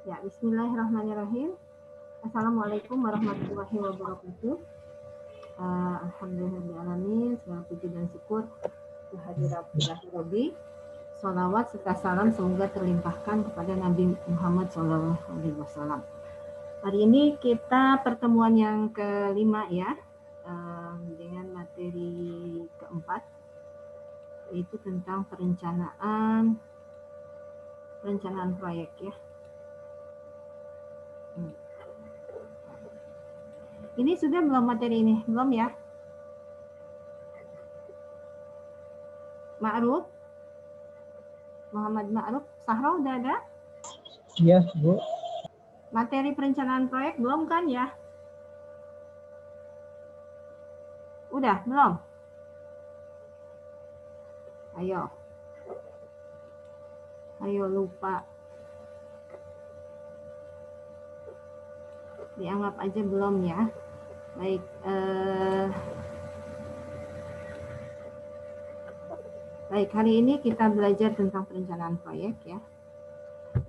Ya, bismillahirrahmanirrahim. Assalamualaikum warahmatullahi wabarakatuh. Alhamdulillahirrahmanirrahim. Segala puji dan syukur kehadirat Ilahi Rabbi. Salawat serta salam semoga terlimpahkan kepada Nabi Muhammad SAW. Hari ini kita pertemuan yang kelima ya, dengan materi keempat, yaitu tentang perencanaan proyek ya. Ini sudah belum materi ini? Belum ya? Ma'ruf? Muhammad Ma'ruf? Sahra udah ada? Iya, Bu. Materi perencanaan proyek belum kan ya? Udah, belum? Ayo lupa. Dianggap aja belum ya. Baik, hari ini kita belajar tentang perencanaan proyek ya.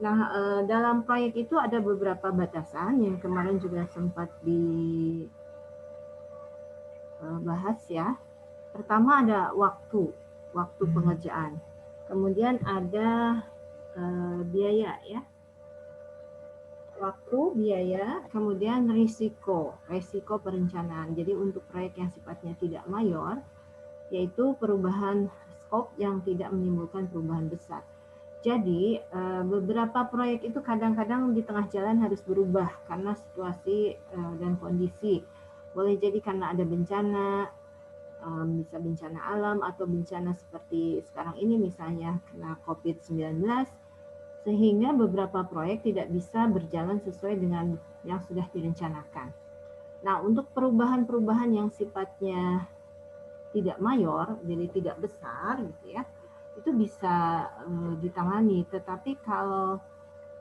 Nah, dalam proyek itu ada beberapa batasan yang kemarin juga sempat dibahas ya. Pertama ada waktu pengerjaan. Kemudian ada biaya ya. Waktu, biaya, kemudian risiko perencanaan. Jadi untuk proyek yang sifatnya tidak mayor, yaitu perubahan skop yang tidak menimbulkan perubahan besar. Jadi beberapa proyek itu kadang-kadang di tengah jalan harus berubah karena situasi dan kondisi. Boleh jadi karena ada bencana, bisa bencana alam atau bencana seperti sekarang ini misalnya kena COVID-19, sehingga beberapa proyek tidak bisa berjalan sesuai dengan yang sudah direncanakan. Nah, untuk perubahan-perubahan yang sifatnya tidak mayor, jadi tidak besar gitu ya, itu bisa ditangani. Tetapi kalau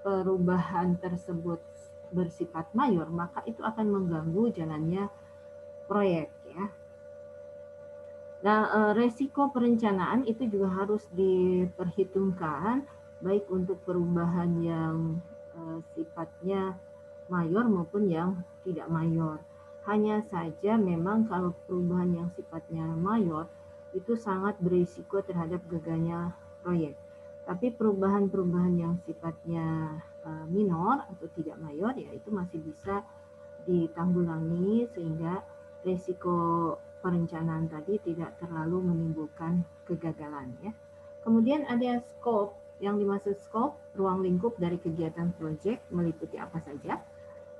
perubahan tersebut bersifat mayor, maka itu akan mengganggu jalannya proyek ya. Nah, resiko perencanaan itu juga harus diperhitungkan baik untuk perubahan yang sifatnya mayor maupun yang tidak mayor. Hanya saja memang kalau perubahan yang sifatnya mayor itu sangat berisiko terhadap gagalnya proyek. Tapi perubahan-perubahan yang sifatnya minor atau tidak mayor ya itu masih bisa ditanggulangi sehingga risiko perencanaan tadi tidak terlalu menimbulkan kegagalan ya. Kemudian ada scope. Yang dimaksud scope, ruang lingkup dari kegiatan proyek meliputi apa saja.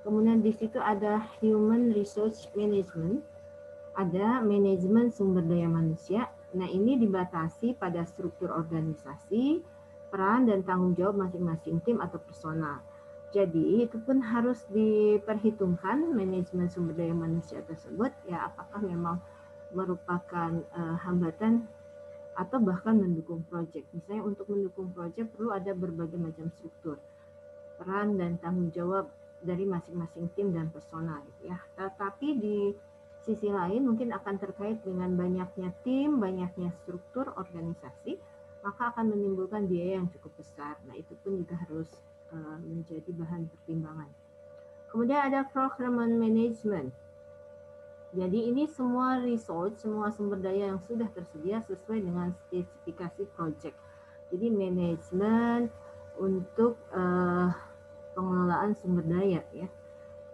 Kemudian di situ ada human resource management, ada manajemen sumber daya manusia. Nah, ini dibatasi pada struktur organisasi, peran dan tanggung jawab masing-masing tim atau personal. Jadi, itu pun harus diperhitungkan manajemen sumber daya manusia tersebut ya apakah memang merupakan hambatan atau bahkan mendukung proyek. Misalnya untuk mendukung proyek perlu ada berbagai macam struktur, peran dan tanggung jawab dari masing-masing tim dan personal gitu ya. Tetapi di sisi lain mungkin akan terkait dengan banyaknya tim, banyaknya struktur organisasi, maka akan menimbulkan biaya yang cukup besar. Nah, itu pun juga harus menjadi bahan pertimbangan. Kemudian ada procurement management. Jadi ini semua resource, semua sumber daya yang sudah tersedia sesuai dengan spesifikasi project. Jadi manajemen untuk pengelolaan sumber daya ya.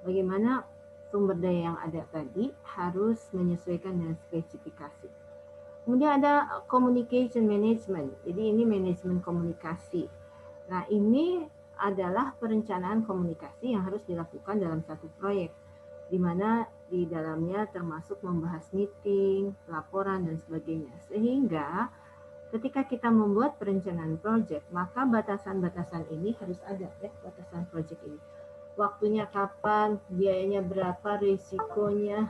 Bagaimana sumber daya yang ada tadi harus menyesuaikan dengan spesifikasi. Kemudian ada communication management. Jadi ini manajemen komunikasi. Nah, ini adalah perencanaan komunikasi yang harus dilakukan dalam satu proyek, di mana di dalamnya termasuk membahas meeting, laporan, dan sebagainya. Sehingga ketika kita membuat perencanaan proyek, maka batasan-batasan ini harus ada ya, batasan proyek ini. Waktunya kapan, biayanya berapa, risikonya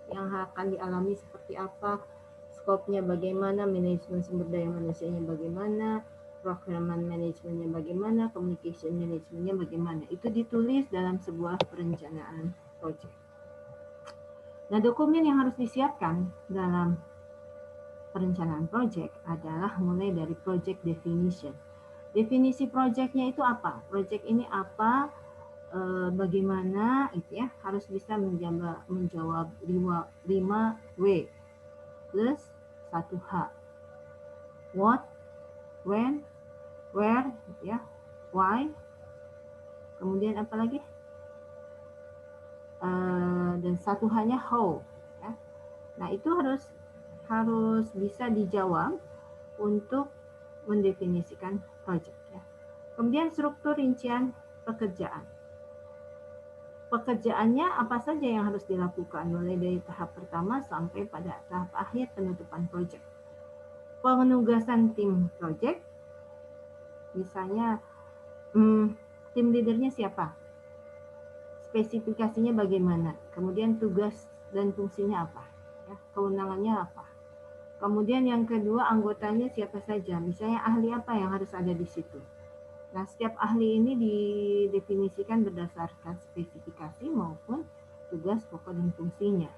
yang akan dialami seperti apa, skopnya bagaimana, manajemen sumber daya manusianya bagaimana, procurement manajemennya bagaimana, communication manajemennya bagaimana. Itu ditulis dalam sebuah perencanaan proyek. Nah, dokumen yang harus disiapkan dalam perencanaan proyek adalah mulai dari project definition. Definisi proyeknya itu apa? Proyek ini apa? Bagaimana? Itu ya, harus bisa menjawab 5W plus 1H. What, when, where, ya, why. Kemudian apa lagi? Dan 1H-nya how. Ya. Nah, itu harus bisa dijawab untuk mendefinisikan proyek. Ya. Kemudian struktur rincian pekerjaan. Pekerjaannya apa saja yang harus dilakukan mulai dari tahap pertama sampai pada tahap akhir penutupan proyek. Penugasan tim proyek, misalnya tim leadernya siapa, spesifikasinya bagaimana, kemudian tugas dan fungsinya apa, ya, kewenangannya apa. Kemudian yang kedua, anggotanya siapa saja, misalnya ahli apa yang harus ada di situ. Nah, setiap ahli ini didefinisikan berdasarkan spesifikasi maupun tugas pokok dan fungsinya.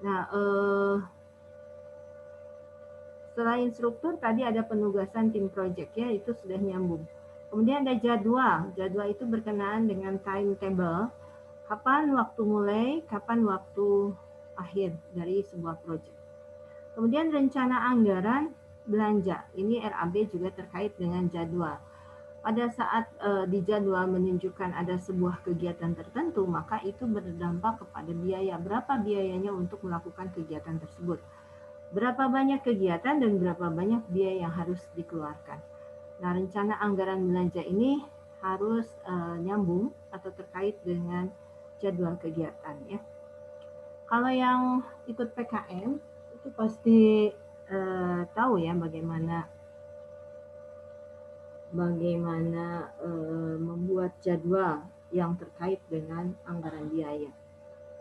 Nah, selain struktur, tadi ada penugasan tim project ya, itu sudah nyambung. Kemudian ada jadwal. Jadwal itu berkenaan dengan timetable, kapan waktu mulai, kapan waktu akhir dari sebuah project. Kemudian rencana anggaran belanja. Ini RAB juga terkait dengan jadwal. Pada saat di jadwal menunjukkan ada sebuah kegiatan tertentu, maka itu berdampak kepada biaya. Berapa biayanya untuk melakukan kegiatan tersebut? Berapa banyak kegiatan dan berapa banyak biaya yang harus dikeluarkan. Nah, rencana anggaran belanja ini harus nyambung atau terkait dengan jadwal kegiatan ya. Kalau yang ikut PKM itu pasti tahu ya bagaimana membuat jadwal yang terkait dengan anggaran biaya.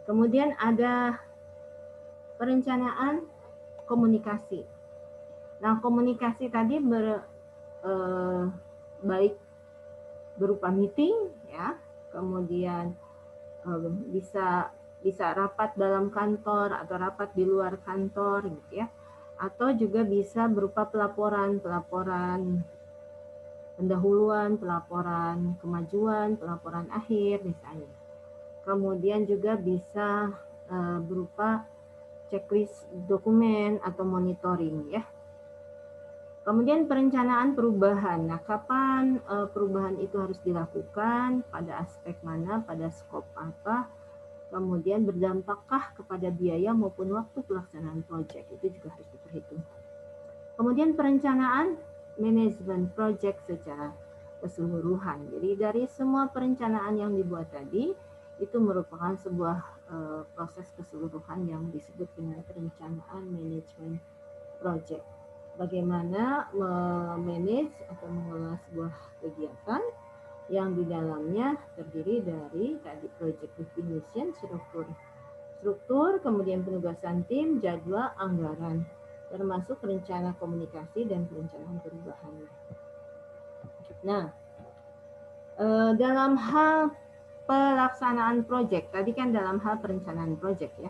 Kemudian ada perencanaan komunikasi. Nah, komunikasi tadi baik berupa meeting ya, kemudian bisa rapat dalam kantor atau rapat di luar kantor gitu ya, atau juga bisa berupa pelaporan pendahuluan, pelaporan kemajuan, pelaporan akhir misalnya. Kemudian juga bisa berupa checklist dokumen atau monitoring ya. Kemudian perencanaan perubahan. Nah, kapan perubahan itu harus dilakukan, pada aspek mana, pada skop apa, kemudian berdampakkah kepada biaya maupun waktu pelaksanaan proyek, itu juga harus diperhitungkan. Kemudian perencanaan manajemen proyek secara keseluruhan. Jadi dari semua perencanaan yang dibuat tadi, itu merupakan sebuah proses keseluruhan yang disebut dengan perencanaan manajemen proyek. Bagaimana memanage atau mengelola sebuah kegiatan yang di dalamnya terdiri dari tadi project definition, struktur, kemudian penugasan tim, jadwal, anggaran, termasuk rencana komunikasi dan perencanaan perubahan. Nah, dalam hal pelaksanaan proyek, tadi kan dalam hal perencanaan proyek ya.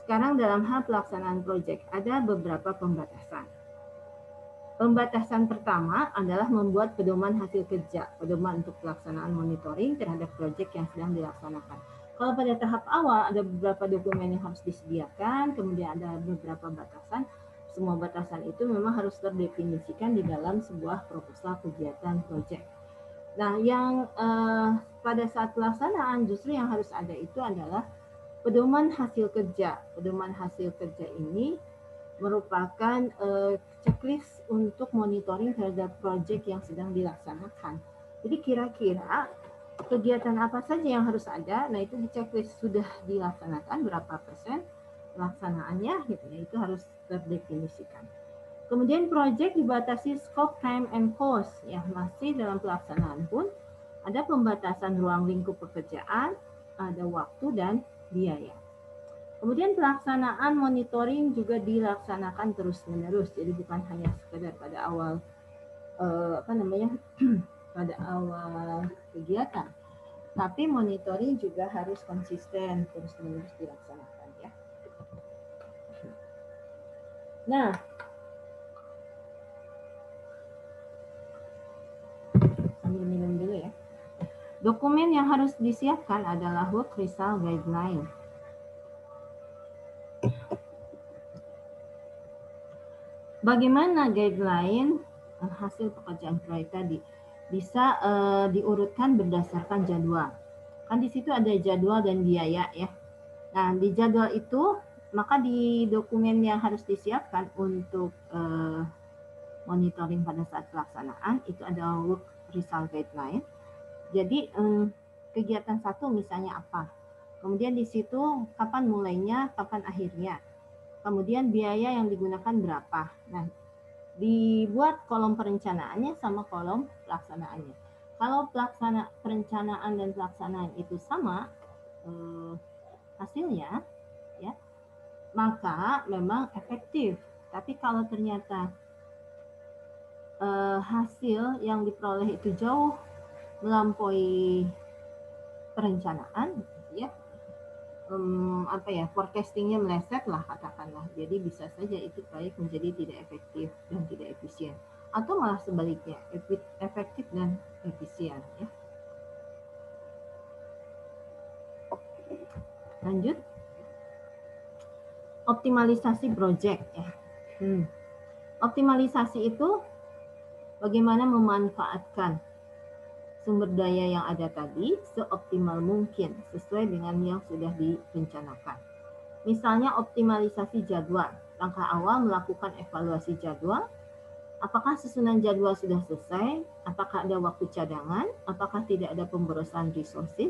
Sekarang dalam hal pelaksanaan proyek ada beberapa pembatasan. Pembatasan pertama adalah membuat pedoman hasil kerja, pedoman untuk pelaksanaan monitoring terhadap proyek yang sedang dilaksanakan. Kalau pada tahap awal ada beberapa dokumen yang harus disediakan, kemudian ada beberapa batasan. Semua batasan itu memang harus terdefinisikan di dalam sebuah proposal kegiatan proyek. Nah, yang pada saat pelaksanaan justru yang harus ada itu adalah pedoman hasil kerja. Pedoman hasil kerja ini merupakan checklist untuk monitoring terhadap proyek yang sedang dilaksanakan. Jadi kira-kira kegiatan apa saja yang harus ada, nah itu di checklist sudah dilaksanakan berapa persen pelaksanaannya gitu ya, itu harus terdefinisikan. Kemudian proyek dibatasi scope, time, and cost, ya masih dalam pelaksanaan pun ada pembatasan ruang lingkup pekerjaan, ada waktu dan biaya. Kemudian pelaksanaan monitoring juga dilaksanakan terus-menerus, jadi bukan hanya sekedar pada awal pada awal kegiatan, tapi monitoring juga harus konsisten terus-menerus dilaksanakan ya. Nah, Dokumen yang harus disiapkan adalah work result guideline. Bagaimana guideline hasil pekerjaan proyek tadi? Bisa diurutkan berdasarkan jadwal. Kan di situ ada jadwal dan biaya ya. Nah, di jadwal itu, maka di dokumen yang harus disiapkan untuk monitoring pada saat pelaksanaan, itu ada work result guideline. Jadi, kegiatan satu misalnya apa? Kemudian di situ kapan mulainya, kapan akhirnya. Kemudian biaya yang digunakan berapa. Nah, dibuat kolom perencanaannya sama kolom pelaksanaannya. Kalau perencanaan dan pelaksanaan itu sama hasilnya, ya, maka memang efektif. Tapi kalau ternyata hasil yang diperoleh itu jauh melampaui perencanaan, ya, forecastingnya meleset lah katakanlah. Jadi bisa saja itu proyek menjadi tidak efektif dan tidak efisien, atau malah sebaliknya efektif dan efisien. Ya. Lanjut, optimalisasi project ya. Optimalisasi itu bagaimana memanfaatkan sumber daya yang ada tadi seoptimal mungkin sesuai dengan yang sudah direncanakan. Misalnya optimalisasi jadwal. Langkah awal melakukan evaluasi jadwal. Apakah susunan jadwal sudah selesai? Apakah ada waktu cadangan? Apakah tidak ada pemborosan resources?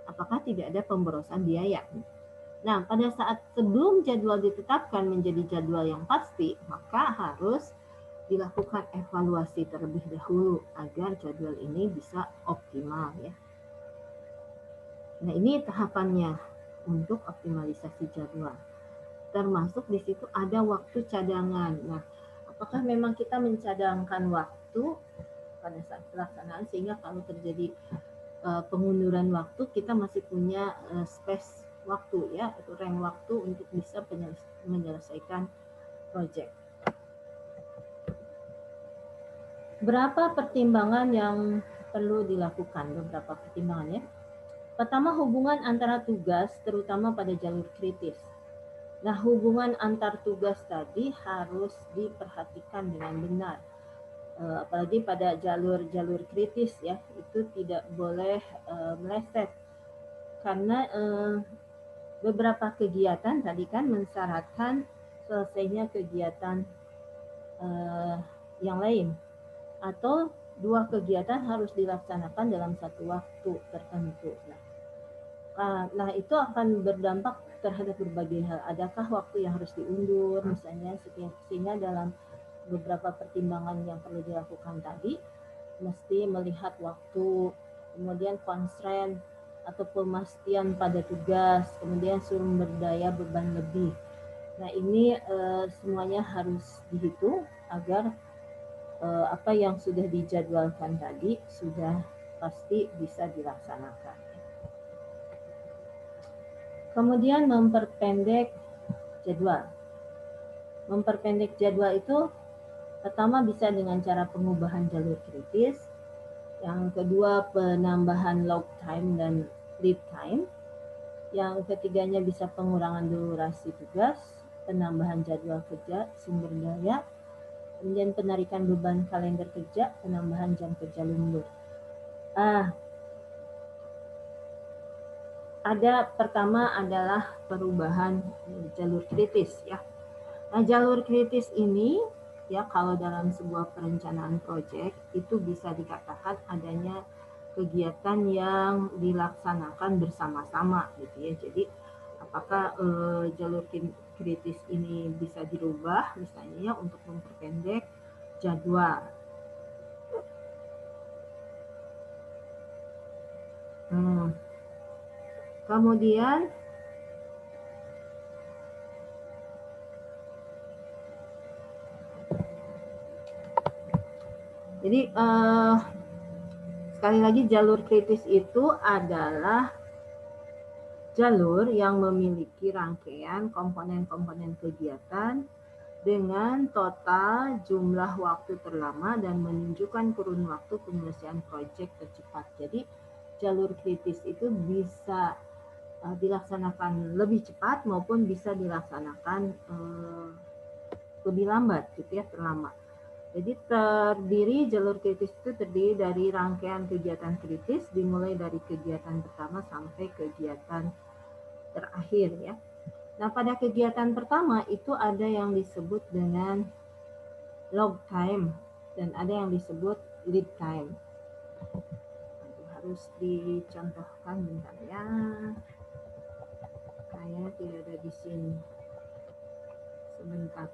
Apakah tidak ada pemborosan biaya? Nah, pada saat sebelum jadwal ditetapkan menjadi jadwal yang pasti, maka harus dilakukan evaluasi terlebih dahulu agar jadwal ini bisa optimal ya. Nah, ini tahapannya untuk optimalisasi jadwal. Termasuk di situ ada waktu cadangan. Nah, apakah memang kita mencadangkan waktu pada saat pelaksanaan sehingga kalau terjadi pengunduran waktu kita masih punya space waktu ya, atau range waktu untuk bisa menyelesaikan proyek. Berapa pertimbangan yang perlu dilakukan? Beberapa pertimbangan ya. Pertama, hubungan antara tugas terutama pada jalur kritis. Nah, hubungan antar tugas tadi harus diperhatikan dengan benar. Apalagi pada jalur-jalur kritis ya, itu tidak boleh meleset. Karena beberapa kegiatan tadi kan mensyaratkan selesainya kegiatan yang lain. Atau dua kegiatan harus dilaksanakan dalam satu waktu tertentu. Nah, itu akan berdampak terhadap berbagai hal. Adakah waktu yang harus diundur misalnya, sehingga dalam beberapa pertimbangan yang perlu dilakukan tadi mesti melihat waktu, kemudian constraint atau pemastian pada tugas, kemudian sumber daya beban lebih. Nah, ini semuanya harus dihitung agar apa yang sudah dijadwalkan tadi sudah pasti bisa dilaksanakan. Kemudian memperpendek jadwal. Memperpendek jadwal itu pertama bisa dengan cara pengubahan jalur kritis, yang kedua penambahan log time dan lead time, yang ketiganya bisa pengurangan durasi tugas, penambahan jadwal kerja, sumber daya, kemudian penarikan beban kalender kerja, penambahan jam kerja lembur. Ada pertama adalah perubahan jalur kritis ya. Nah, jalur kritis ini ya, kalau dalam sebuah perencanaan proyek itu bisa dikatakan adanya kegiatan yang dilaksanakan bersama-sama gitu ya. Jadi apakah jalur kritis ini bisa dirubah misalnya untuk memperpendek jadwal. Kemudian jadi sekali lagi, jalur kritis itu adalah jalur yang memiliki rangkaian komponen-komponen kegiatan dengan total jumlah waktu terlama dan menunjukkan kurun waktu penyelesaian proyek tercepat. Jadi jalur kritis itu bisa dilaksanakan lebih cepat maupun bisa dilaksanakan lebih lambat gitu ya, terlama. Jadi jalur kritis itu terdiri dari rangkaian kegiatan kritis dimulai dari kegiatan pertama sampai kegiatan terakhir ya. Nah, pada kegiatan pertama itu ada yang disebut dengan log time dan ada yang disebut lead time. Harus dicontohkan bentar ya. Saya tidak ada di sini. Sebentar.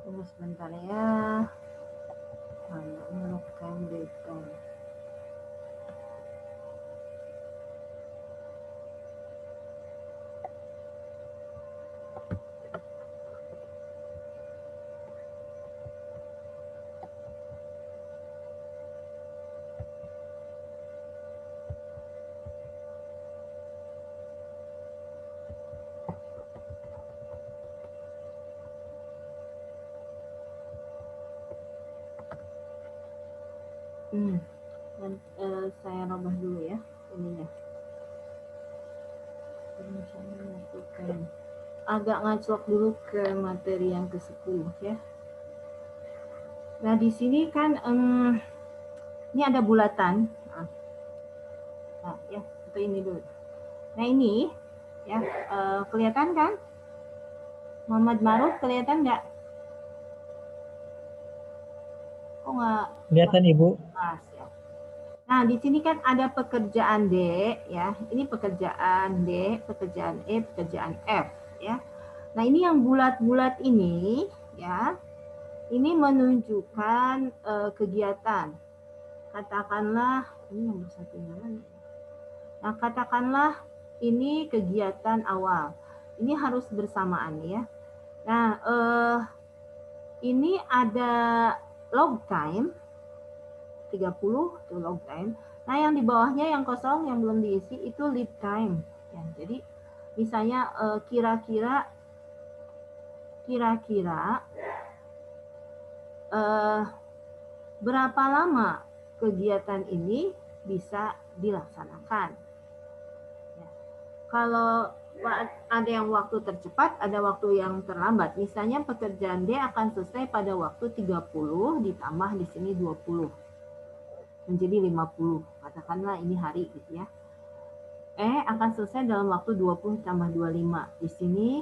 Tunggu sebentar ya. Mana log time, lead time. Saya robah dulu ya ininya. Agak ngaclok dulu ke materi yang ke-10 ya. Nah, di sini kan ini ada bulatan. Nah, ya, itu ini dulu. Nah, ini ya kelihatan kan? Muhammad Maruf kelihatan nggak? Kok nggak? Kelihatan Ibu. Nah, di sini kan ada pekerjaan D ya. Ini pekerjaan D, pekerjaan E, pekerjaan F ya. Nah, ini yang bulat-bulat ini ya. Ini menunjukkan kegiatan. Katakanlah ini nomor 1 mana? Nah, katakanlah ini kegiatan awal. Ini harus bersamaan ya. Nah, ini ada log time 30 itu log time. Nah, yang di bawahnya yang kosong yang belum diisi itu lead time. Ya, jadi misalnya kira-kira berapa lama kegiatan ini bisa dilaksanakan. Ya. Kalau ada yang waktu tercepat, ada waktu yang terlambat. Misalnya pekerjaan D akan selesai pada waktu 30 ditambah di sini 20. Menjadi 50. Katakanlah ini hari gitu ya. Akan selesai dalam waktu 20 tambah 25. Di sini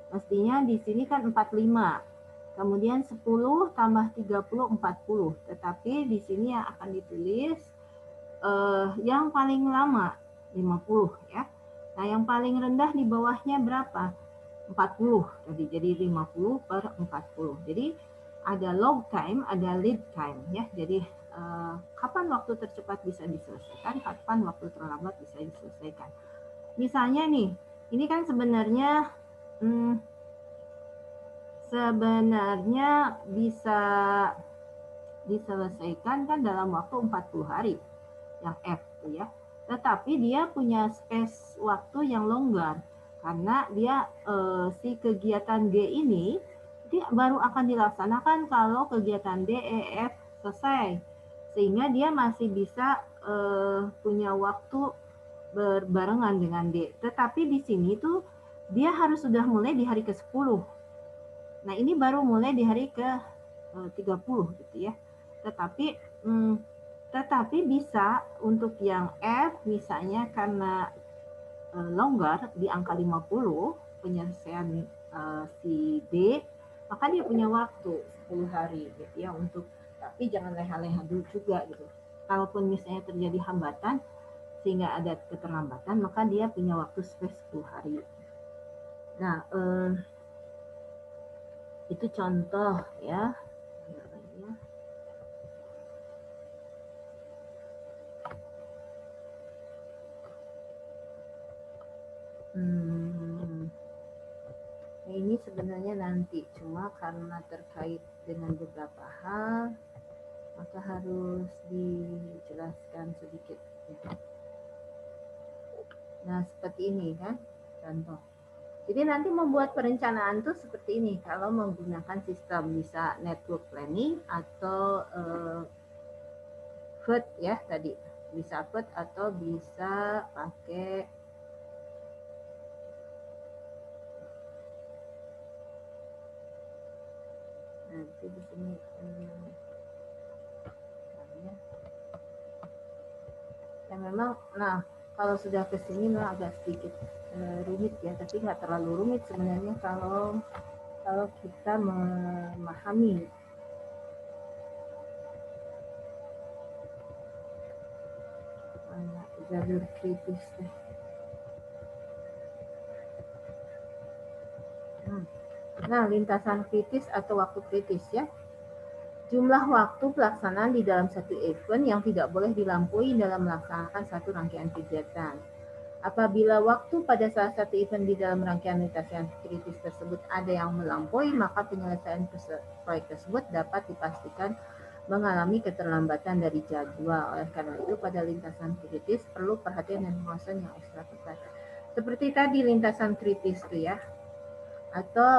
mestinya di sini kan 45. Kemudian 10 tambah 30, 40. Tetapi di sini yang akan ditulis yang paling lama 50 ya. Nah, yang paling rendah di bawahnya berapa? 40 tadi. Jadi 50 per 40. Jadi ada log time, ada lead time ya. Jadi kapan waktu tercepat bisa diselesaikan, kapan waktu terlambat bisa diselesaikan. Misalnya nih, ini kan sebenarnya bisa diselesaikan kan dalam waktu 40 hari yang F ya. Tetapi dia punya space waktu yang longgar karena dia si kegiatan G ini dia baru akan dilaksanakan kalau kegiatan D, E, F selesai. Sehingga dia masih bisa punya waktu berbarengan dengan D. Tetapi di sini tuh dia harus sudah mulai di hari ke-10. Nah, ini baru mulai di hari ke-30 gitu ya. Tetapi bisa untuk yang F misalnya karena longgar di angka 50 penyelesaian si D, maka dia punya waktu 10 hari gitu ya untuk, tapi jangan leha-leha dulu juga gitu. Kalaupun misalnya terjadi hambatan sehingga ada keterlambatan, maka dia punya waktu space 10 hari. Nah, itu contoh ya. ini sebenarnya nanti, cuma karena terkait dengan beberapa hal, maka harus dijelaskan sedikit. Ya. Nah, seperti ini kan, contoh. Jadi nanti membuat perencanaan tuh seperti ini, kalau menggunakan sistem bisa network planning atau FET ya tadi, bisa FET atau bisa pakai nanti di sini ya memang. Nah, kalau sudah ke sini memang agak sedikit rumit ya, tapi nggak terlalu rumit sebenarnya kalau kita memahami. Jalur kritis. Nah, lintasan kritis atau waktu kritis ya. Jumlah waktu pelaksanaan di dalam satu event yang tidak boleh dilampaui dalam melaksanakan satu rangkaian kegiatan. Apabila waktu pada salah satu event di dalam rangkaian lintasan kritis tersebut ada yang melampaui, maka penyelesaian proyek tersebut dapat dipastikan mengalami keterlambatan dari jadwal. Oleh karena itu, pada lintasan kritis perlu perhatian dan pengawasan yang ekstra ketat. Seperti tadi lintasan kritis itu ya, atau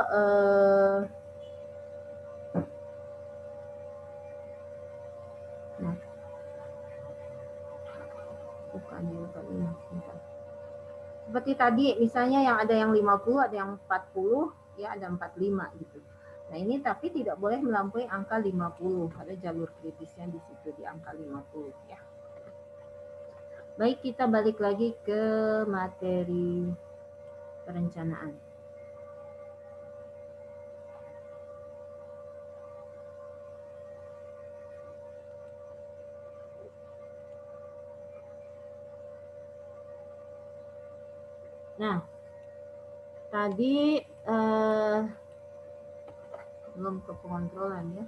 nah, bukan ini. Seperti tadi misalnya yang ada yang 50, ada yang 40, ya ada 45 gitu. Nah ini tapi tidak boleh melampaui angka 50, ada jalur kritisnya di situ di angka 50 ya. Baik, kita balik lagi ke materi perencanaan. Nah, tadi belum ke pengontrolan ya.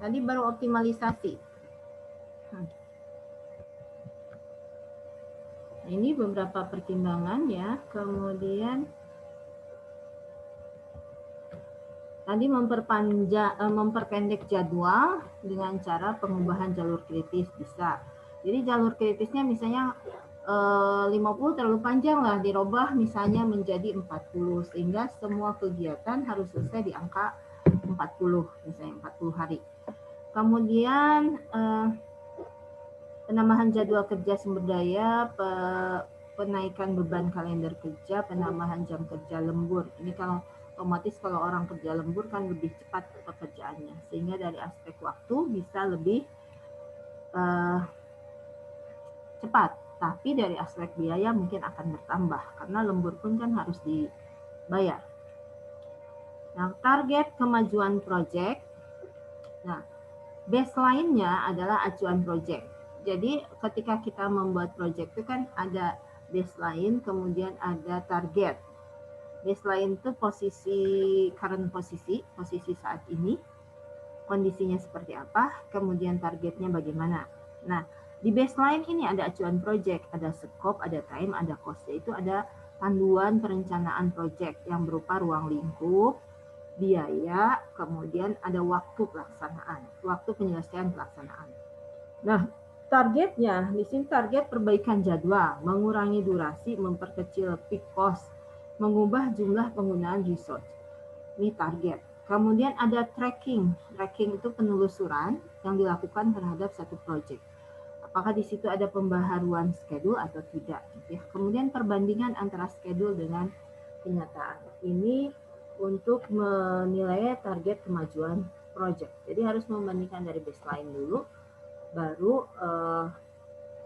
Tadi baru optimalisasi. Ini beberapa pertimbangan ya. Kemudian tadi memperpendek jadwal dengan cara pengubahan jalur kritis bisa. Jadi jalur kritisnya misalnya 50 terlalu panjang lah, dirubah misalnya menjadi 40 sehingga semua kegiatan harus selesai di angka 40 misalnya 40 hari. Kemudian penambahan jadwal kerja sumber daya, penaikan beban kalender kerja, penambahan jam kerja lembur. Ini kalau otomatis kalau orang kerja lembur kan lebih cepat pekerjaannya, sehingga dari aspek waktu bisa lebih cepat. Tapi dari aspek biaya mungkin akan bertambah karena lembur pun kan harus dibayar. Nah, target kemajuan proyek. Nah, baseline-nya adalah acuan proyek. Jadi ketika kita membuat proyek itu kan ada baseline, kemudian ada target. Baseline itu current posisi saat ini, kondisinya seperti apa, kemudian targetnya bagaimana. Nah, di baseline ini ada acuan proyek, ada scope, ada time, ada cost, yaitu ada panduan perencanaan proyek yang berupa ruang lingkup, biaya, kemudian ada waktu pelaksanaan, waktu penyelesaian pelaksanaan. Nah, targetnya, di sini target perbaikan jadwal, mengurangi durasi, memperkecil peak cost, mengubah jumlah penggunaan resource. Ini target. Kemudian ada tracking. Tracking itu penelusuran yang dilakukan terhadap satu proyek. Apakah di situ ada pembaharuan schedule atau tidak. Ya. Kemudian perbandingan antara schedule dengan kenyataan. Ini untuk menilai target kemajuan proyek. Jadi harus membandingkan dari baseline dulu, baru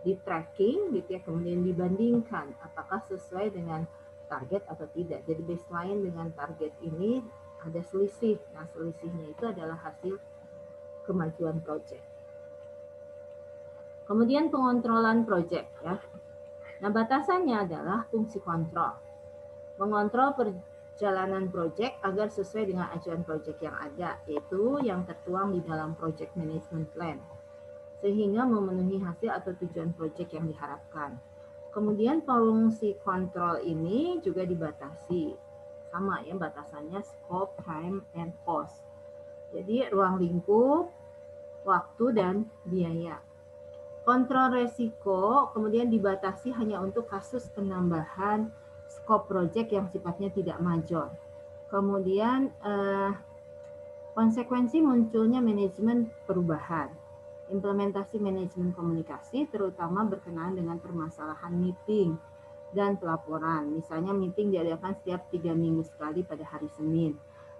di tracking gitu ya, kemudian dibandingkan apakah sesuai dengan target atau tidak. Jadi baseline dengan target ini ada selisih. Nah, selisihnya itu adalah hasil kemajuan proyek. Kemudian pengontrolan proyek ya. Nah, batasannya adalah fungsi kontrol. Mengontrol perjalanan proyek agar sesuai dengan acuan proyek yang ada, yaitu yang tertuang di dalam project management plan, sehingga memenuhi hasil atau tujuan proyek yang diharapkan. Kemudian fungsi kontrol ini juga dibatasi sama ya batasannya scope, time, and cost. Jadi ruang lingkup, waktu, dan biaya. Kontrol resiko kemudian dibatasi hanya untuk kasus penambahan scope project yang sifatnya tidak major. Kemudian konsekuensi munculnya manajemen perubahan. Implementasi manajemen komunikasi terutama berkenaan dengan permasalahan meeting dan pelaporan. Misalnya meeting diadakan setiap 3 minggu sekali pada hari Senin.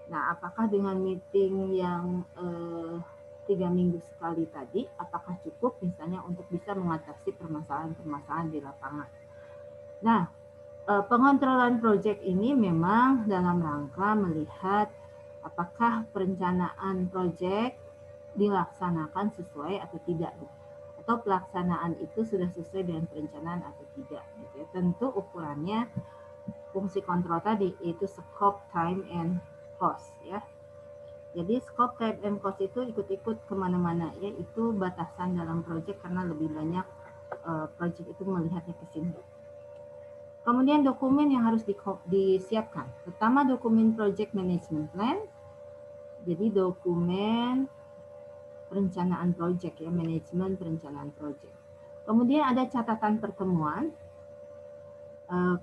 Nah, apakah dengan meeting yang 3 minggu sekali tadi, apakah cukup misalnya untuk bisa mengatasi permasalahan-permasalahan di lapangan? Nah, pengontrolan proyek ini memang dalam rangka melihat apakah perencanaan proyek dilaksanakan sesuai atau tidak, atau pelaksanaan itu sudah sesuai dengan perencanaan atau tidak. Gitu ya. Tentu ukurannya fungsi kontrol tadi yaitu scope, time, and cost ya. Jadi scope, time, and cost itu ikut-ikut kemana-mana ya, itu batasan dalam proyek karena lebih banyak proyek itu melihatnya ke sini. Kemudian dokumen yang harus disiapkan. Pertama dokumen project management plan. Jadi dokumen perencanaan proyek ya, manajemen perencanaan proyek. Kemudian ada catatan pertemuan.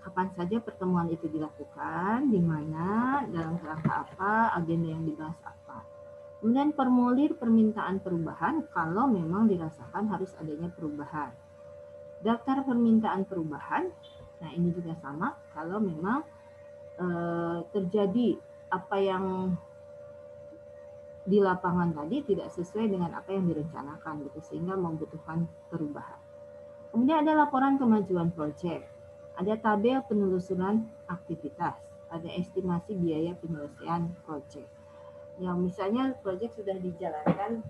Kapan saja pertemuan itu dilakukan, di mana, dalam kerangka apa, agenda yang dibahas apa. Kemudian formulir permintaan perubahan kalau memang dirasakan harus adanya perubahan. Daftar permintaan perubahan, nah ini juga sama kalau memang terjadi apa yang di lapangan tadi tidak sesuai dengan apa yang direncanakan gitu sehingga membutuhkan perubahan. Kemudian ada laporan kemajuan proyek, ada tabel penelusuran aktivitas, ada estimasi biaya penyelesaian proyek. Ya misalnya proyek sudah dijalankan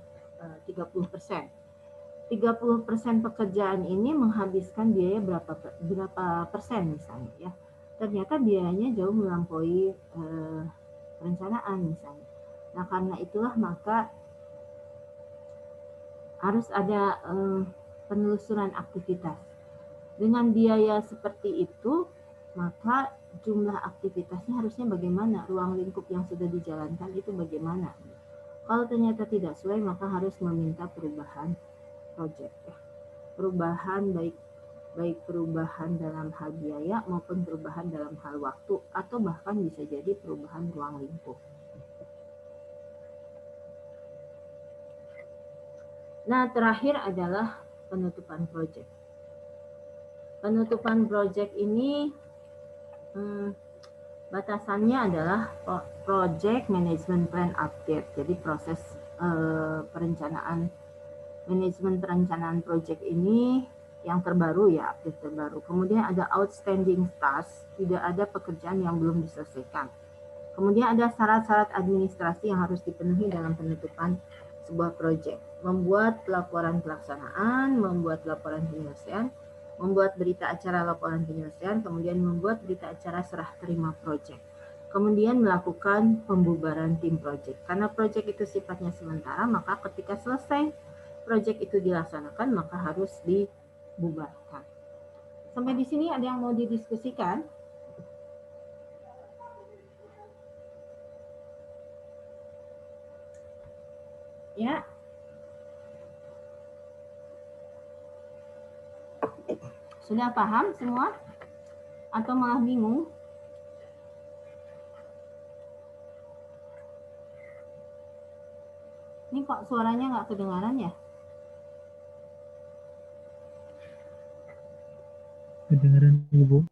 30%. 30% pekerjaan ini menghabiskan biaya berapa persen misalnya ya. Ternyata biayanya jauh melampaui perencanaan misalnya. Nah, karena itulah maka harus ada penelusuran aktivitas. Dengan biaya seperti itu, maka jumlah aktivitasnya harusnya bagaimana? Ruang lingkup yang sudah dijalankan itu bagaimana? Kalau ternyata tidak sesuai, maka harus meminta perubahan proyek. Ya. Perubahan baik perubahan dalam hal biaya maupun perubahan dalam hal waktu, atau bahkan bisa jadi perubahan ruang lingkup. Nah, terakhir adalah penutupan proyek. Penutupan proyek ini batasannya adalah project management plan update. Jadi proses perencanaan manajemen perencanaan proyek ini yang terbaru ya, update terbaru. Kemudian ada outstanding task, tidak ada pekerjaan yang belum diselesaikan. Kemudian ada syarat-syarat administrasi yang harus dipenuhi dalam penutupan sebuah proyek. Membuat laporan pelaksanaan, membuat laporan penyelesaian, membuat berita acara laporan penyelesaian, kemudian membuat berita acara serah terima proyek. Kemudian melakukan pembubaran tim proyek. Karena proyek itu sifatnya sementara, maka ketika selesai proyek itu dilaksanakan, maka harus dibubarkan. Sampai di sini ada yang mau didiskusikan? Ya. Sudah paham semua? Atau malah bingung? Ini kok suaranya nggak kedengaran ya? Kedengaran Ibu.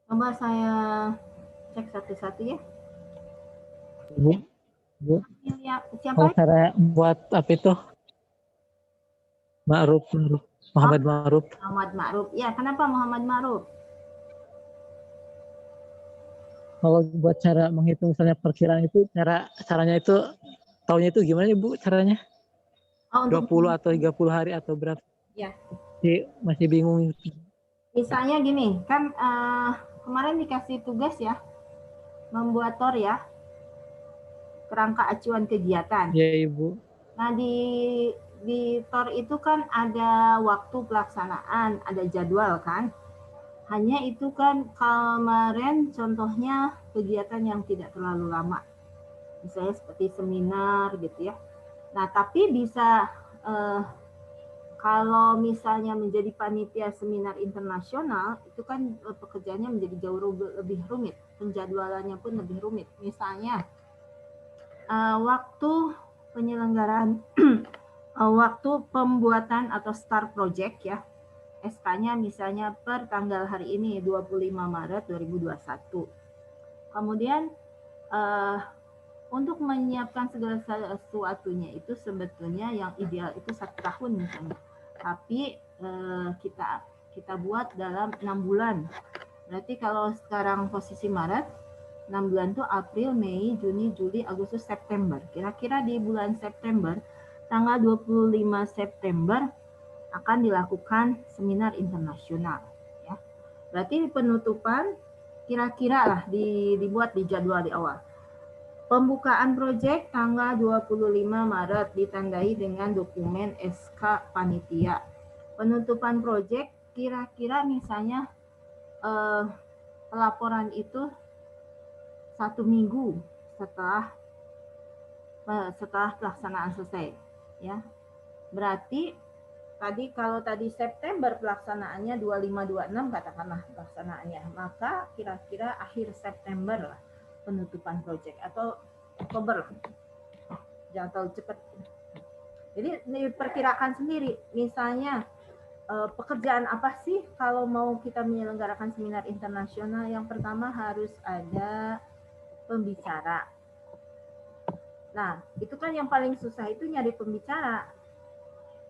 Coba saya cek satu-satu ya. Ibu. Ya, siapa? Kalau cara buat apa itu? Ma'ruf. Muhammad Ma'ruf. Muhammad Ma'ruf. Ya, kenapa Muhammad Ma'ruf? Kalau buat cara menghitung misalnya perkiraan itu, caranya itu tahunnya itu gimana Ibu caranya? Oh, 20 atau 30 hari atau berapa? Ya. Masih bingung. Misalnya gini, kan kemarin dikasih tugas ya, membuat TOR ya, kerangka acuan kegiatan. Ya Ibu. Nah di TOR itu kan ada waktu pelaksanaan, ada jadwal kan, Hanya itu kan kemarin contohnya kegiatan yang tidak terlalu lama. Misalnya seperti seminar gitu ya. Nah, tapi bisa kalau misalnya menjadi panitia seminar internasional, itu kan pekerjaannya menjadi jauh lebih rumit, penjadwalannya pun lebih rumit. Misalnya, waktu penyelenggaraan, waktu pembuatan atau start project ya, SK-nya misalnya per tanggal hari ini, 25 Maret 2021. Kemudian, untuk menyiapkan segala sesuatunya itu sebetulnya yang ideal itu 1 tahun misalnya. Tapi kita buat dalam 6 bulan. Berarti kalau sekarang posisi Maret, 6 bulan itu April, Mei, Juni, Juli, Agustus, September. Kira-kira di bulan September, tanggal 25 September akan dilakukan seminar internasional. Ya. Berarti penutupan kira-kira lah dibuat di jadwal di awal. Pembukaan proyek tanggal 25 Maret ditandai dengan dokumen SK panitia. Penutupan proyek kira-kira misalnya pelaporan itu 1 minggu setelah pelaksanaan selesai. Ya, berarti kalau tadi September pelaksanaannya 25-26 katakanlah pelaksanaannya, maka kira-kira akhir September lah penutupan proyek atau Oktober, jangan terlalu cepat. Jadi diperkirakan sendiri, misalnya pekerjaan apa sih kalau mau kita menyelenggarakan seminar internasional? Yang pertama harus ada pembicara. Nah, itu kan yang paling susah itu nyari pembicara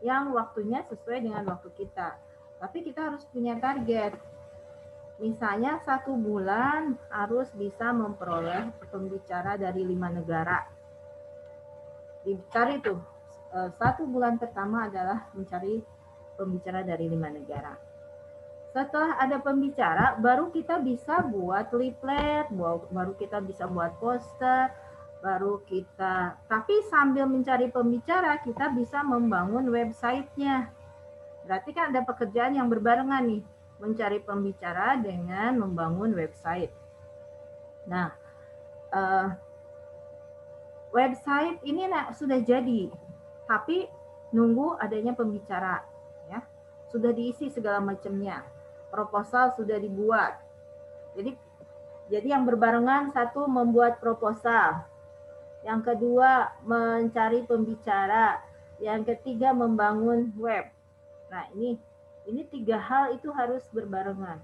yang waktunya sesuai dengan waktu kita. Tapi kita harus punya target. Misalnya 1 bulan harus bisa memperoleh pembicara dari 5 negara. Dicari tuh, 1 bulan pertama adalah mencari pembicara dari 5 negara. Setelah ada pembicara, baru kita bisa buat leaflet, baru kita bisa buat poster, tapi sambil mencari pembicara, kita bisa membangun website-nya. Berarti kan ada pekerjaan yang berbarengan nih, mencari pembicara dengan membangun website. Nah, website ini sudah jadi, tapi nunggu adanya pembicara, ya. Sudah diisi segala macamnya, proposal sudah dibuat. Jadi yang berbarengan, 1 membuat proposal, yang kedua mencari pembicara, yang ketiga membangun web. Nah, ini 3 hal itu harus berbarengan.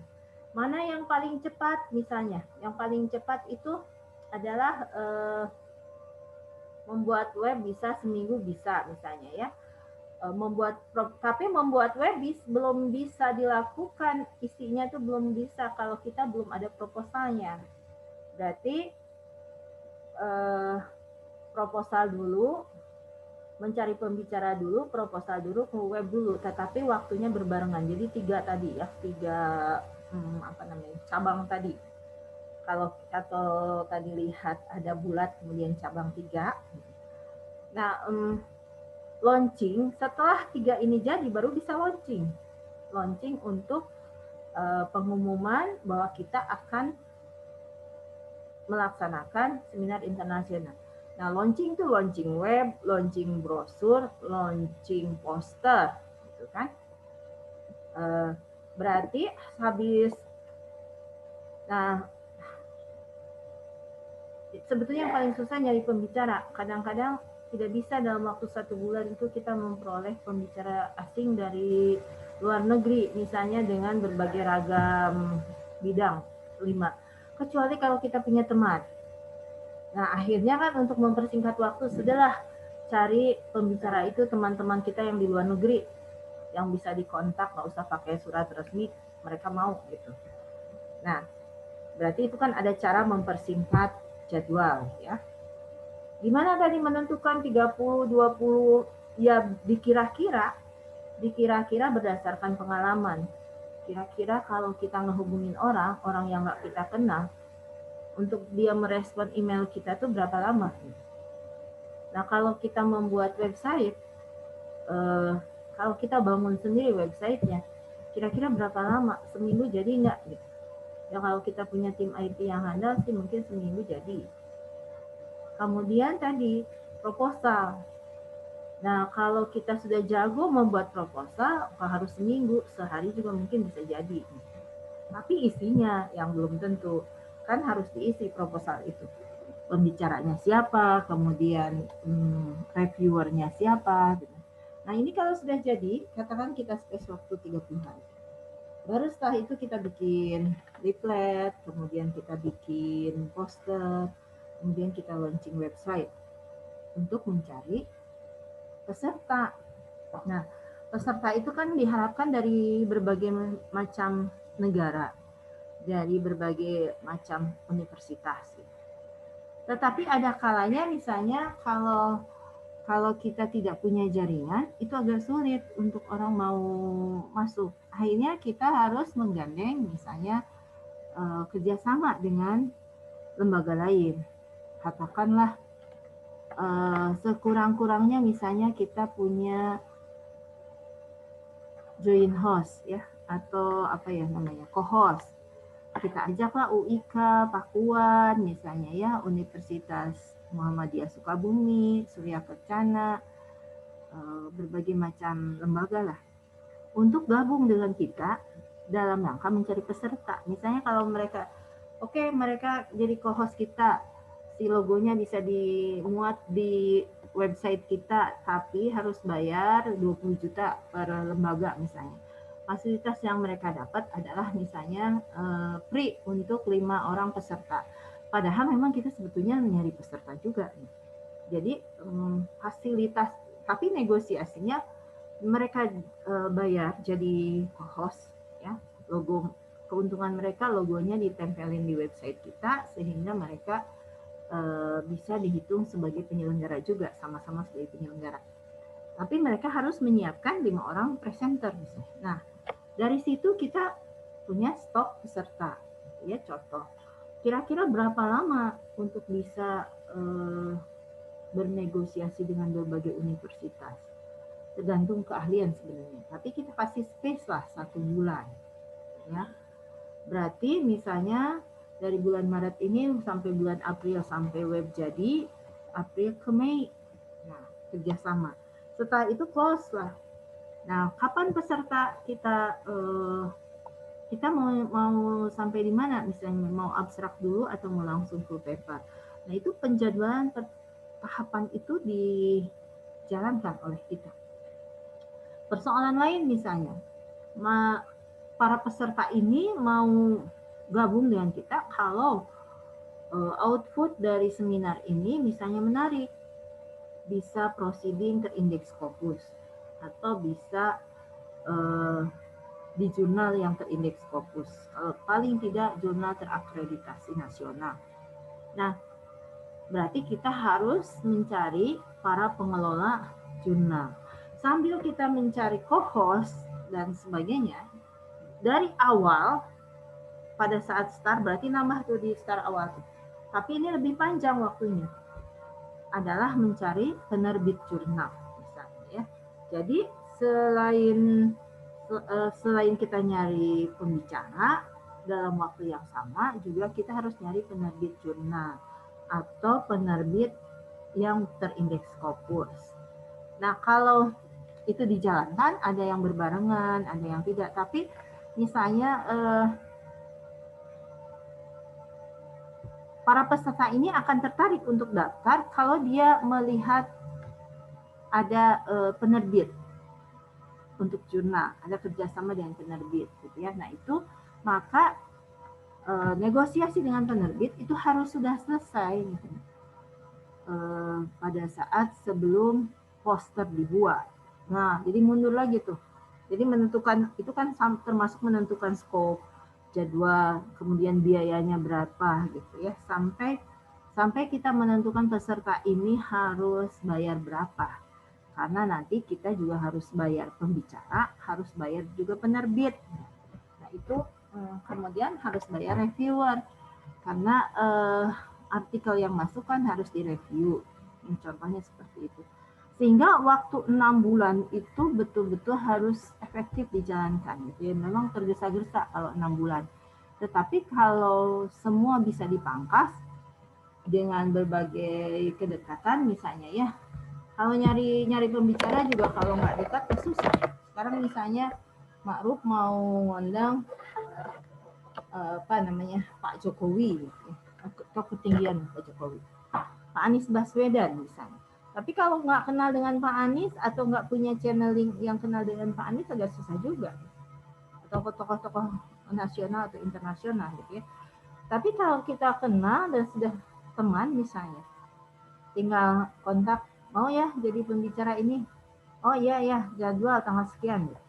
Mana yang paling cepat misalnya? Yang paling cepat itu adalah membuat web bisa seminggu bisa misalnya ya. Tapi membuat web belum bisa dilakukan, isinya itu belum bisa kalau kita belum ada proposalnya. Berarti proposal dulu, mencari pembicara dulu, proposal dulu, ke web dulu, tetapi waktunya berbarengan. Jadi 3 tadi ya, 3 cabang tadi. Kalau tadi lihat ada bulat kemudian cabang 3. Nah, launching setelah 3 ini jadi baru bisa launching. Launching untuk pengumuman bahwa kita akan melaksanakan seminar internasional. Nah, launching itu launching web, launching brosur, launching poster, gitu kan? Berarti habis. Nah, sebetulnya yang paling susah nyari pembicara. Kadang-kadang tidak bisa dalam waktu 1 bulan itu kita memperoleh pembicara asing dari luar negeri, misalnya dengan berbagai ragam bidang 5. Kecuali kalau kita punya teman. Nah, akhirnya kan untuk mempersingkat waktu, sudahlah cari pembicara itu teman-teman kita yang di luar negeri, yang bisa dikontak, nggak usah pakai surat resmi, mereka mau gitu. Nah, berarti itu kan ada cara mempersingkat jadwal ya. Gimana tadi menentukan 30, 20? Ya dikira-kira berdasarkan pengalaman. Kira-kira kalau kita ngehubungin orang yang nggak kita kenal, untuk dia merespon email kita tuh berapa lama? Nah, kalau kita membuat website, kalau kita bangun sendiri websitenya, kira-kira berapa lama, seminggu jadi nggak gitu. Ya kalau kita punya tim IT yang handal sih mungkin seminggu jadi. Kemudian tadi proposal. Nah kalau kita sudah jago membuat proposal, harus seminggu, sehari juga mungkin bisa jadi. Tapi isinya yang belum tentu, kan harus diisi proposal itu. Pembicaranya siapa, kemudian reviewernya siapa. Gitu. Nah ini kalau sudah jadi, katakan kita space waktu 30 hari. Baru setelah itu kita bikin leaflet, kemudian kita bikin poster, kemudian kita launching website untuk mencari peserta. Nah, peserta itu kan diharapkan dari berbagai macam negara, dari berbagai macam universitas. Tetapi ada kalanya misalnya kalau kita tidak punya jaringan, itu agak sulit untuk orang mau masuk. Akhirnya kita harus menggandeng misalnya kerjasama dengan lembaga lain. Katakanlah sekurang-kurangnya misalnya kita punya join host ya, atau apa ya namanya, co-host. Kita ajaklah UIK, Pakuan misalnya ya, Universitas Muhammadiyah Sukabumi, Surya Kencana, berbagai macam lembaga lah, untuk gabung dengan kita dalam rangka mencari peserta. Misalnya kalau mereka, mereka jadi co-host kita, si logonya bisa dimuat di website kita, tapi harus bayar 20 juta per lembaga misalnya. Fasilitas yang mereka dapat adalah misalnya free untuk 5 orang peserta. Padahal memang kita sebetulnya nyari peserta juga. Jadi fasilitas, tapi negosiasinya mereka bayar jadi host ya, logo, keuntungan mereka logonya ditempelin di website kita sehingga mereka bisa dihitung sebagai penyelenggara juga, sama-sama sebagai penyelenggara. Tapi mereka harus menyiapkan 5 orang presenter misalnya. Nah, dari situ kita punya stok peserta. Ya, contoh. Kira-kira berapa lama untuk bisa bernegosiasi dengan berbagai universitas? Tergantung keahlian sebenarnya. Tapi kita kasih space lah 1 bulan. Ya. Berarti misalnya dari bulan Maret ini sampai bulan April sampai web jadi, April ke Mei. Nah, kerjasama. Setelah itu close lah. Nah, kapan peserta kita kita mau sampai di mana? Misalnya mau abstrak dulu atau mau langsung full paper. Nah, itu penjadwalan tahapan itu dijalankan oleh kita. Persoalan lain misalnya, para peserta ini mau gabung dengan kita kalau output dari seminar ini misalnya menarik, bisa proceeding ke indeks Scopus atau bisa di jurnal yang terindeks Scopus, paling tidak jurnal terakreditasi nasional. Nah, berarti kita harus mencari para pengelola jurnal. Sambil kita mencari co-host dan sebagainya, dari awal pada saat start berarti nambah tuh di start awal. Tapi ini lebih panjang waktunya. Adalah mencari penerbit jurnal misalnya ya. Jadi selain kita nyari pembicara dalam waktu yang sama, juga kita harus nyari penerbit jurnal atau penerbit yang terindeks Scopus. Nah, kalau itu dijalankan, ada yang berbarengan, ada yang tidak. Tapi misalnya para peserta ini akan tertarik untuk daftar kalau dia melihat ada penerbit untuk jurnal, ada kerjasama dengan penerbit, gitu ya. Nah itu maka negosiasi dengan penerbit itu harus sudah selesai gitu. Pada saat sebelum poster dibuat. Nah jadi mundur lagi tuh. Jadi menentukan itu kan termasuk menentukan scope, jadwal, kemudian biayanya berapa gitu ya, sampai kita menentukan peserta ini harus bayar berapa. Karena nanti kita juga harus bayar pembicara, harus bayar juga penerbit. Nah itu kemudian harus bayar reviewer, karena artikel yang masuk kan harus direview. Contohnya seperti itu. Sehingga waktu 6 bulan itu betul-betul harus efektif dijalankan. Gitu ya. Memang tergesa-gesa kalau 6 bulan. Tetapi kalau semua bisa dipangkas dengan berbagai kedekatan, misalnya ya, kalau nyari pembicara juga kalau nggak dekat ya susah. Sekarang misalnya Ma'ruf mau ngundang Pak Jokowi, gitu, atau ketinggian Pak Jokowi, Pak Anies Baswedan misalnya. Tapi kalau nggak kenal dengan Pak Anies atau nggak punya channeling yang kenal dengan Pak Anies agak susah juga. Atau tokoh-tokoh nasional atau internasional gitu ya. Tapi kalau kita kenal dan sudah teman misalnya, tinggal kontak, mau ya jadi pembicara ini. Oh iya ya, jadwal tanggal sekian gitu.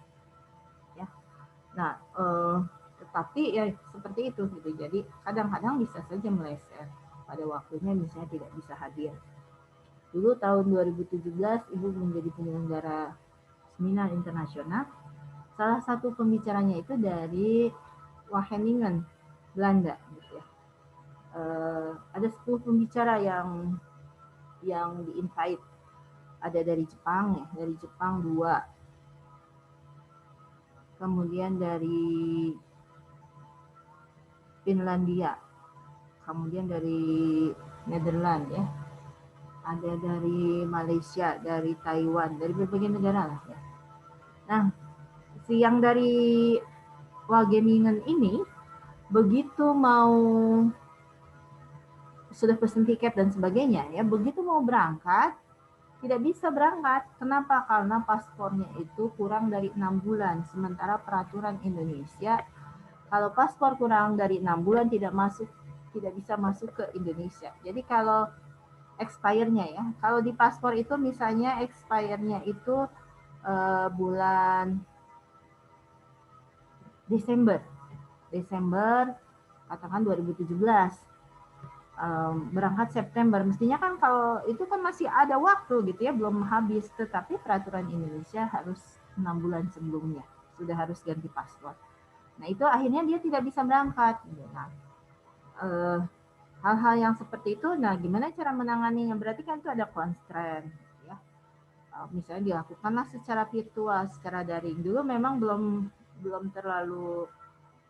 Ya. Nah, tetapi ya seperti itu gitu. Jadi kadang-kadang bisa saja meleset pada waktunya misalnya tidak bisa hadir. Dulu tahun 2017 Ibu menjadi penyelenggara seminar internasional. Salah satu pembicaranya itu dari Wageningen, Belanda gitu ya. Ada 10 pembicara yang di-invite. Ada dari Jepang ya, dari Jepang 2. Kemudian dari Finlandia. Kemudian dari Netherlands ya. Ada dari Malaysia, dari Taiwan, dari berbagai negara lah ya. Nah, si yang dari Wageningen ini begitu mau sudah pesen tiket dan sebagainya ya, begitu mau berangkat tidak bisa berangkat. Kenapa? Karena paspornya itu kurang dari 6 bulan. Sementara peraturan Indonesia kalau paspor kurang dari 6 bulan tidak bisa masuk ke Indonesia. Jadi kalau expire-nya ya, kalau di paspor itu misalnya expire-nya itu bulan Desember katakan 2017, berangkat September, mestinya kan kalau itu kan masih ada waktu gitu ya, belum habis, tetapi peraturan Indonesia harus 6 bulan sebelumnya sudah harus ganti paspor. Nah itu akhirnya dia tidak bisa berangkat. Nah, hal-hal yang seperti itu, nah gimana cara menanganinya? Berarti kan itu ada constraint ya. Misalnya dilakukanlah secara virtual, secara daring. Dulu memang belum terlalu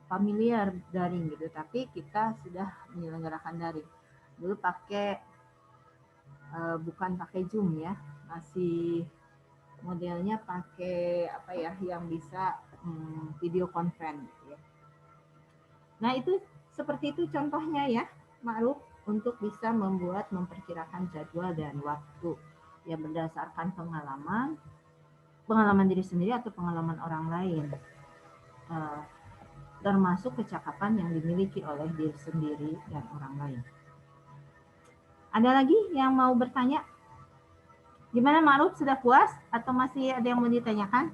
familiar daring gitu, tapi kita sudah menyelenggarakan daring. Dulu bukan pakai Zoom ya, masih modelnya pakai apa ya yang bisa video conference gitu ya. Nah itu seperti itu contohnya ya, Ma'ruf, untuk bisa memperkirakan jadwal dan waktu yang berdasarkan pengalaman diri sendiri atau pengalaman orang lain, termasuk kecakapan yang dimiliki oleh diri sendiri dan orang lain. Ada lagi yang mau bertanya? Gimana Ma'ruf, sudah puas atau masih ada yang mau ditanyakan?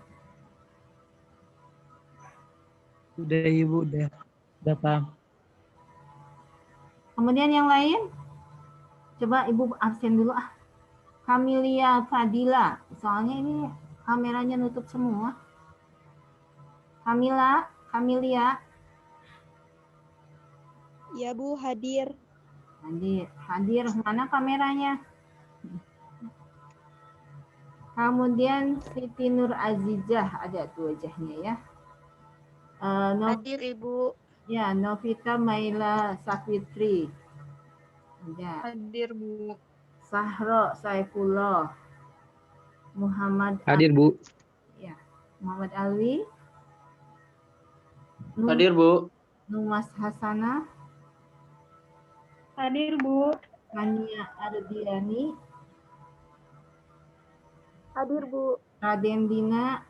Udah Ibu, udah paham. Kemudian yang lain, coba Ibu absen dulu ah. Kamilia Fadila, soalnya ini kameranya nutup semua. Kamilia. Ya Bu, hadir. Hadir, mana kameranya? Kemudian Siti Nur Azizah, ada tuh wajahnya ya. Hadir Ibu. Ya, Novita Maila Safitri. Ya. Hadir Bu. Sahro Saifullah. Muhammad Hadir Bu. Ya, Muhammad Alwi. Hadir Bu. Numas Hasanah. Hadir Bu. Hania Ardiani. Hadir Bu. Raden Dina.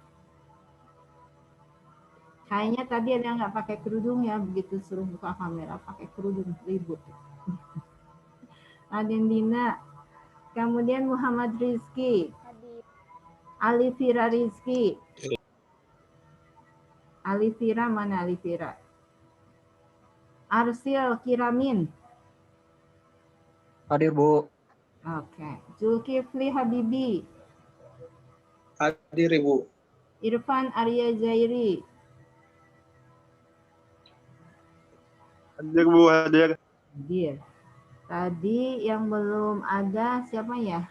Kayaknya tadi ada yang nggak pakai kerudung ya, begitu suruh buka kamera pakai kerudung, ribut. Raden Dina. Kemudian Muhammad Rizki. Alifira Rizki. Alifira mana Alifira? Arsil Kiramin. Hadir Bu. Oke. Zulkifli Habibi. Hadir Ibu. Irfan Arya Zairi. Hadir Bu, hadir. Hadir. Tadi yang belum ada siapa ya?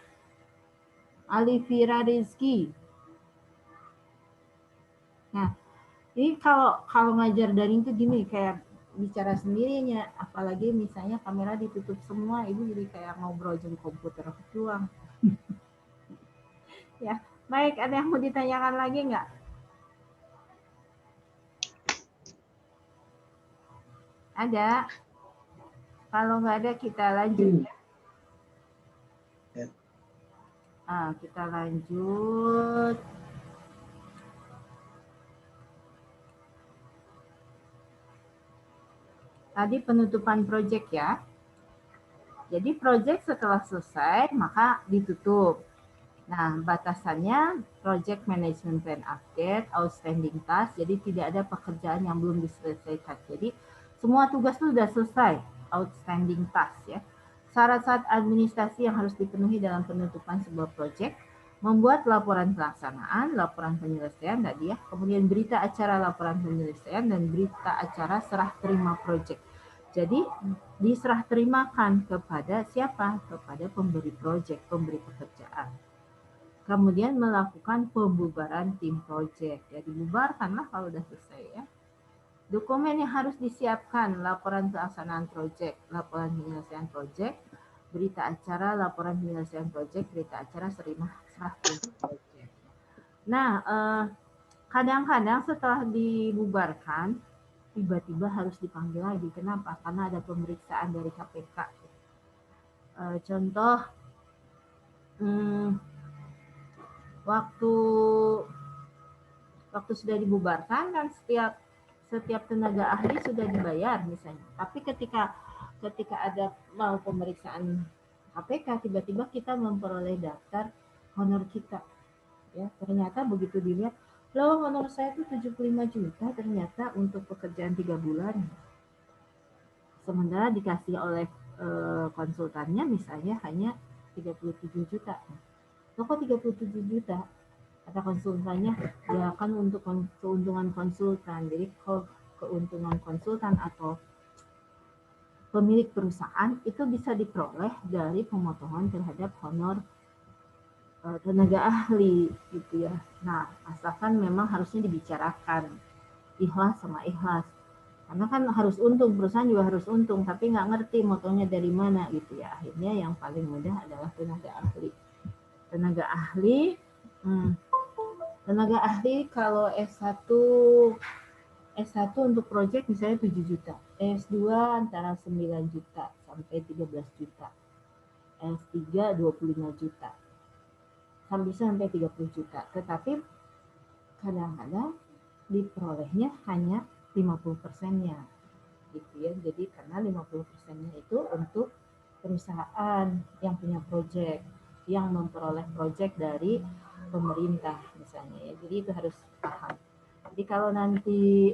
Alifira Rizky. Nah, ini kalau ngajar daring itu gini, kayak bicara sendirinya, apalagi misalnya kamera ditutup semua, ibu jadi kayak ngobrol di komputer doang. Ya, baik, ada yang mau ditanyakan lagi nggak? Ada? Kalau nggak ada kita lanjut ya. Kita lanjut. Tadi penutupan proyek ya. Jadi proyek setelah selesai maka ditutup. Nah, batasannya project management plan update, outstanding task, jadi tidak ada pekerjaan yang belum diselesaikan. Jadi semua tugas itu sudah selesai, outstanding task ya. Syarat-syarat administrasi yang harus dipenuhi dalam penutupan sebuah project, membuat laporan pelaksanaan, laporan penyelesaian tadi ya, kemudian berita acara laporan penyelesaian dan berita acara serah terima project. Jadi diserah terimakan kepada siapa? Kepada pemberi project, pemberi pekerjaan. Kemudian melakukan pembubaran tim project. Jadi bubarkanlah kalau sudah selesai ya. Dokumen yang harus disiapkan, laporan pelaksanaan project, laporan penyelesaian project, berita acara, laporan penyelesaian project, berita acara serah terima project. Nah, kadang-kadang setelah dibubarkan, tiba-tiba harus dipanggil lagi. Kenapa? Karena ada pemeriksaan dari KPK. Contoh, waktu sudah dibubarkan kan setiap tenaga ahli sudah dibayar misalnya. Tapi ketika ada mau pemeriksaan KPK, tiba-tiba kita memperoleh daftar honor kita. Ya, ternyata begitu dilihat, loh honor saya itu 75 juta ternyata untuk pekerjaan 3 bulan. Sementara dikasih oleh konsultannya misalnya hanya 37 juta. Loh kok 37 juta? Kata konsultannya, ya kan untuk keuntungan konsultan. Jadi keuntungan konsultan atau pemilik perusahaan itu bisa diperoleh dari pemotongan terhadap honor tenaga ahli gitu ya. Nah, asalkan memang harusnya dibicarakan ikhlas sama ikhlas. Karena kan harus untung, perusahaan juga harus untung, tapi nggak ngerti motongnya dari mana gitu ya. Akhirnya yang paling mudah adalah tenaga ahli. Tenaga ahli kalau S1 untuk proyek misalnya 7 juta. S2 antara 9 juta sampai 13 juta. S3 25 juta. Bisa sampai 30 juta. Tetapi kadang-kadang diperolehnya hanya 50%-nya. Gitu ya. Jadi karena 50%-nya itu untuk perusahaan yang punya proyek, yang memperoleh proyek dari pemerintah misalnya ya. Jadi itu harus paham. Jadi kalau nanti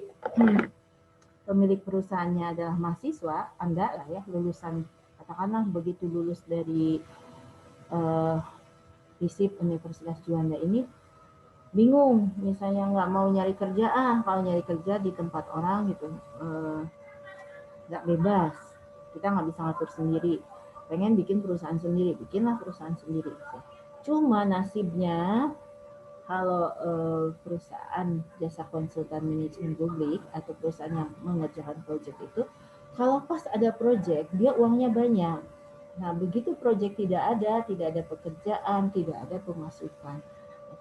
pemilik perusahaannya adalah mahasiswa, enggak lah ya, lulusan katakanlah begitu lulus dari FISIP Universitas Juanda ini bingung, misalnya nggak mau nyari kerja, kalau nyari kerja di tempat orang gitu nggak bebas, kita nggak bisa ngatur sendiri, pengen bikin perusahaan sendiri, bikinlah perusahaan sendiri. Cuma nasibnya kalau perusahaan jasa konsultan manajemen publik atau perusahaan yang mengerjakan proyek itu, kalau pas ada proyek dia uangnya banyak. Nah begitu proyek tidak ada pekerjaan, tidak ada pemasukan,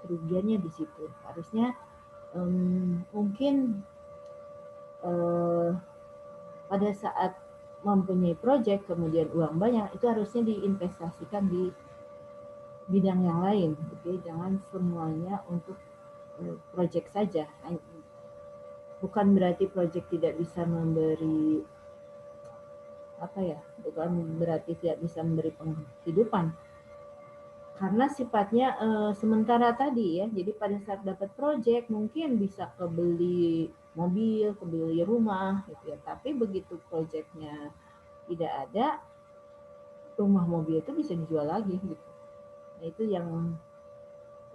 kerugiannya di situ. Harusnya mungkin pada saat mempunyai proyek kemudian uang banyak, itu harusnya diinvestasikan di bidang yang lain, gitu. Jangan semuanya untuk proyek saja. Bukan berarti proyek tidak bisa memberi bukan berarti tidak bisa memberi penghidupan, karena sifatnya sementara tadi ya. Jadi pada saat dapat proyek mungkin bisa kebeli mobil, kebeli rumah gitu ya. Tapi begitu proyeknya tidak ada, rumah mobil itu bisa dijual lagi gitu. Nah, itu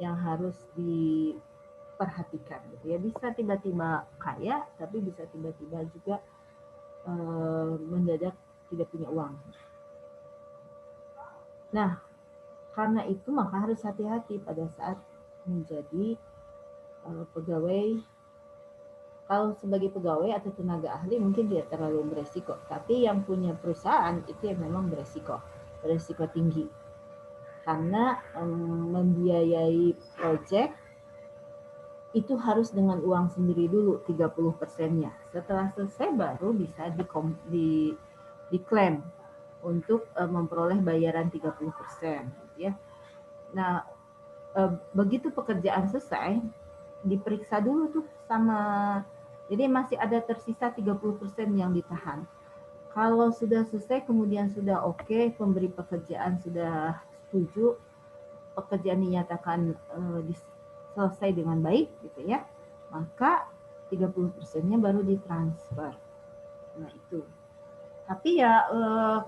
yang harus diperhatikan gitu ya. Bisa tiba-tiba kaya, tapi bisa tiba-tiba juga mendadak tidak punya uang. Nah, Karena itu maka harus hati-hati pada saat menjadi pegawai. Kalau sebagai pegawai atau tenaga ahli mungkin tidak terlalu beresiko, tapi yang punya perusahaan itu yang memang beresiko tinggi. Karena membiayai proyek itu harus dengan uang sendiri dulu 30%-nya. Setelah selesai baru bisa diklaim untuk memperoleh bayaran 30%. Ya. Nah, begitu pekerjaan selesai, diperiksa dulu tuh sama, jadi masih ada tersisa 30% yang ditahan. Kalau sudah selesai kemudian sudah oke, pemberi pekerjaan sudah setuju, pekerjaan dinyatakan selesai dengan baik gitu ya, maka 30%-nya baru ditransfer. Nah itu. Tapi ya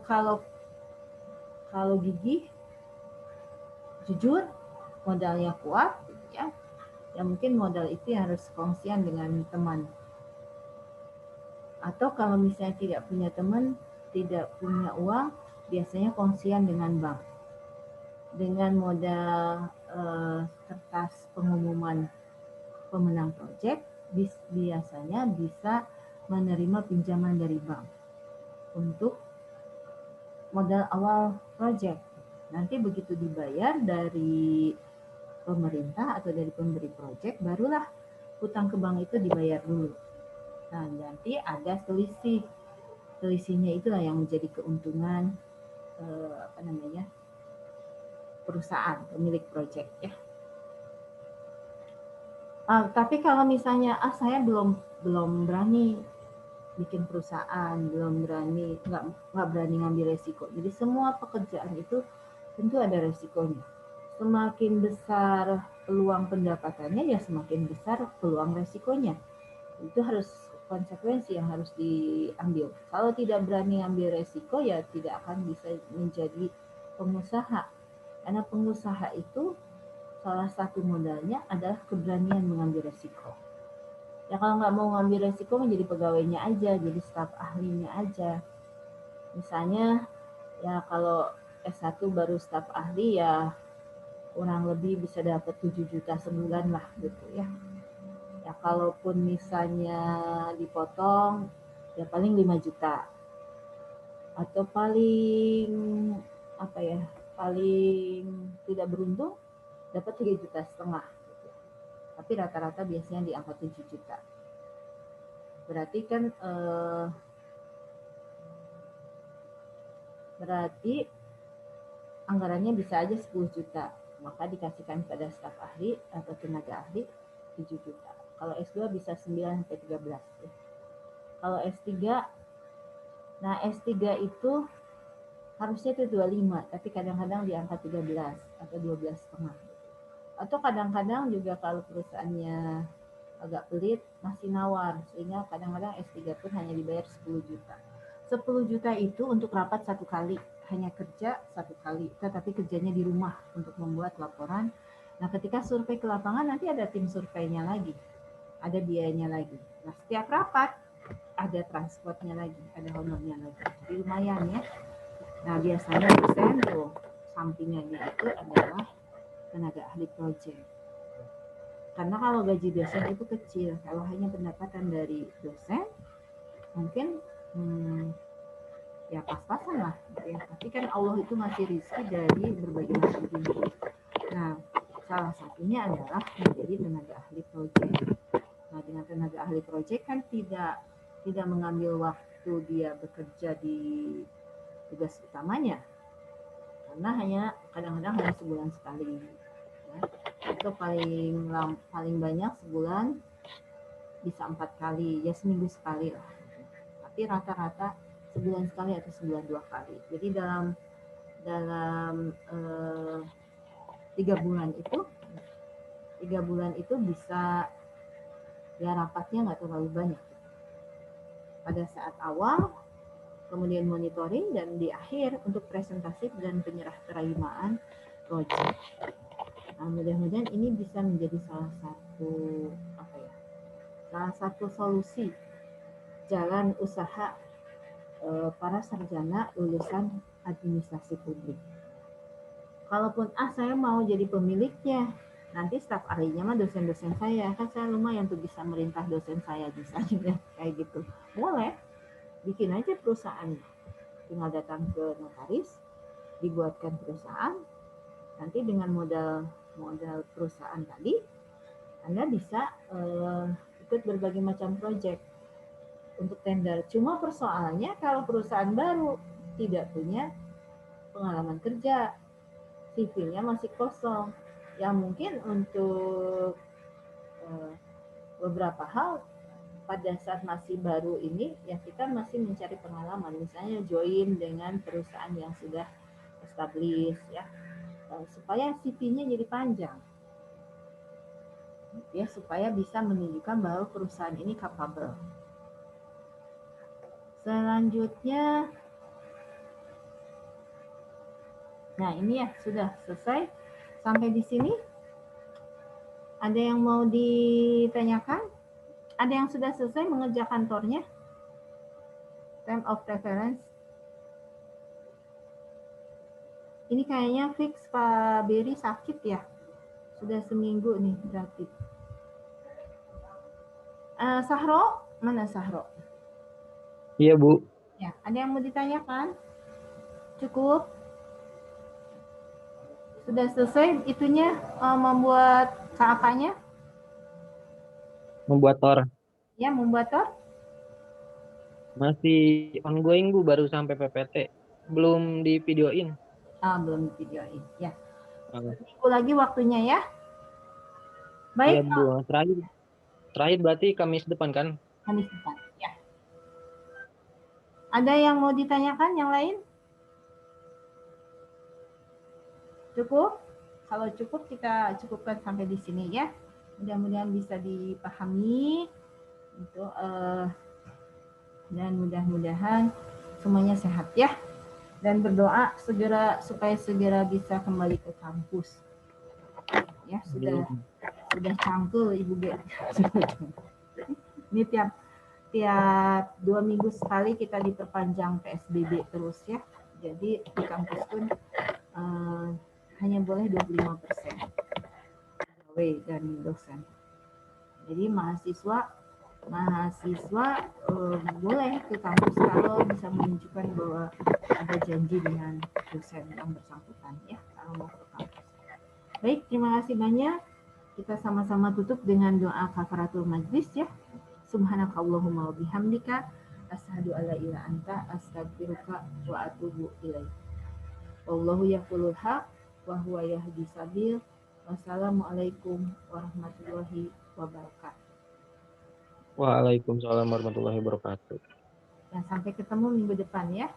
kalau gigih, jujur, modalnya kuat gitu ya. Ya mungkin modal itu yang harus kongsian dengan teman. Atau kalau misalnya tidak punya teman, tidak punya uang, biasanya kongsian dengan bank. Dengan modal kertas pengumuman pemenang proyek, biasanya bisa menerima pinjaman dari bank untuk modal awal proyek. Nanti begitu dibayar dari pemerintah atau dari pemberi proyek, barulah hutang ke bank itu dibayar dulu. Nah, nanti ada selisih. Selisihnya itulah yang menjadi keuntungan perusahaan pemilik proyek ya. Tapi kalau misalnya saya belum berani bikin perusahaan, belum berani, nggak berani ngambil resiko. Jadi semua pekerjaan itu tentu ada resikonya. Semakin besar peluang pendapatannya, ya semakin besar peluang resikonya. Itu harus konsekuensi yang harus diambil. Kalau tidak berani ambil resiko, ya tidak akan bisa menjadi pengusaha. Karena pengusaha itu salah satu modalnya adalah keberanian mengambil resiko. Ya kalau nggak mau ngambil resiko, menjadi pegawainya aja, jadi staf ahlinya aja. Misalnya, ya kalau S1 baru staf ahli, ya kurang lebih bisa dapat 7 juta sebulan lah gitu ya. Ya kalaupun misalnya dipotong, ya paling 5 juta. Atau paling paling tidak beruntung dapat 3,5 juta. Gitu. Tapi rata-rata biasanya di angka 7 juta. Berarti kan berarti anggarannya bisa aja 10 juta. Maka dikasihkan pada staf ahli atau tenaga ahli 7 juta. Kalau S2 bisa 9 sampai 13 ya. Kalau S3, nah S3 itu harusnya itu 25, tapi kadang-kadang di angka 13 atau 12,5. Atau kadang-kadang juga kalau perusahaannya agak pelit, masih nawar, sehingga kadang-kadang S3 pun hanya dibayar 10 juta. 10 juta itu untuk rapat satu kali, hanya kerja satu kali, tetapi kerjanya di rumah untuk membuat laporan. Nah, ketika survei ke lapangan nanti ada tim surveinya lagi, ada biayanya lagi. Nah, setiap rapat ada transportnya lagi, ada honornya lagi. Jadi lumayan ya. Nah, biasanya dosen tuh sampingannya itu adalah tenaga ahli proyek. Karena kalau gaji dosen itu kecil, kalau hanya pendapatan dari dosen, mungkin ya pas-pasan lah. Ya. Tapi kan Allah itu ngasih rezeki dari berbagai macam pintu. Nah, salah satunya adalah menjadi tenaga ahli proyek. Nah, dengan tenaga ahli proyek kan tidak mengambil waktu dia bekerja di tugas utamanya, karena hanya kadang-kadang hanya sebulan sekali. Ya. Atau paling banyak sebulan bisa 4 kali, ya seminggu sekali lah. Tapi rata-rata sebulan sekali atau sebulan 2 kali. Jadi dalam 3 bulan itu bisa ya rapatnya nggak terlalu banyak. Pada saat awal, kemudian monitoring, dan di akhir untuk presentasi dan penyerah terimaan proyek. Nah, mudah-mudahan ini bisa menjadi salah satu solusi jalan usaha para sarjana lulusan administrasi publik. Kalaupun saya mau jadi pemiliknya, nanti staf ahlinya mah dosen-dosen saya, kan saya lumayan tuh bisa merintah dosen saya misalnya kayak gitu. Boleh, bikin aja perusahaan, tinggal datang ke notaris, dibuatkan perusahaan, nanti dengan modal perusahaan tadi, Anda bisa ikut berbagai macam proyek untuk tender. Cuma persoalannya kalau perusahaan baru tidak punya pengalaman kerja, CV-nya masih kosong, yang mungkin untuk beberapa hal pada saat masih baru ini ya kita masih mencari pengalaman, misalnya join dengan perusahaan yang sudah established ya, supaya CV-nya jadi panjang ya, supaya bisa menunjukkan bahwa perusahaan ini capable. Selanjutnya, nah ini ya sudah selesai sampai di sini. Ada yang mau ditanyakan? Ada yang sudah selesai mengerjakan kantornya? Term of reference. Ini kayaknya fix Pak Beri sakit ya. Sudah seminggu nih berarti. Sahro, mana Sahro? Iya, Bu. Ya, ada yang mau ditanyakan? Cukup? Sudah selesai itunya membuat apanya? Membuat tor. Ya, membuat tor? Masih ongoing, Bu, baru sampai PPT. Belum di videoin. Belum di videoin. Ya. Seminggu lagi waktunya ya. Iya, Baik. Bu. Terakhir berarti Kamis depan kan? Kamis depan. Ya. Ada yang mau ditanyakan yang lain? Cukup? Kalau cukup kita cukupkan sampai di sini ya. Mudah-mudahan bisa dipahami untuk dan mudah-mudahan semuanya sehat ya. Dan berdoa supaya segera bisa kembali ke kampus. Ya, sudah cangkel Ibu Ge. Ini tiap 2 minggu sekali kita diperpanjang PSBB terus ya. Jadi di kampus pun hanya boleh 25% pegawai dan dosen. Jadi mahasiswa boleh ke kampus kalau bisa menunjukkan bahwa ada janji dengan dosen yang bersangkutan ya, kalau mau ke kampus. Baik, terima kasih banyak. Kita sama-sama tutup dengan doa kafaratul majlis ya. Subhanakallahumma wa bihamdika asyhadu alla ilaha anta astaghfiruka wa atubu ilaik. Wallahu yaqulul haq wa huwa yahdi sabil. Wassalamualaikum warahmatullahi wabarakatuh. Waalaikumsalam warahmatullahi wabarakatuh. Dan sampai ketemu minggu depan ya.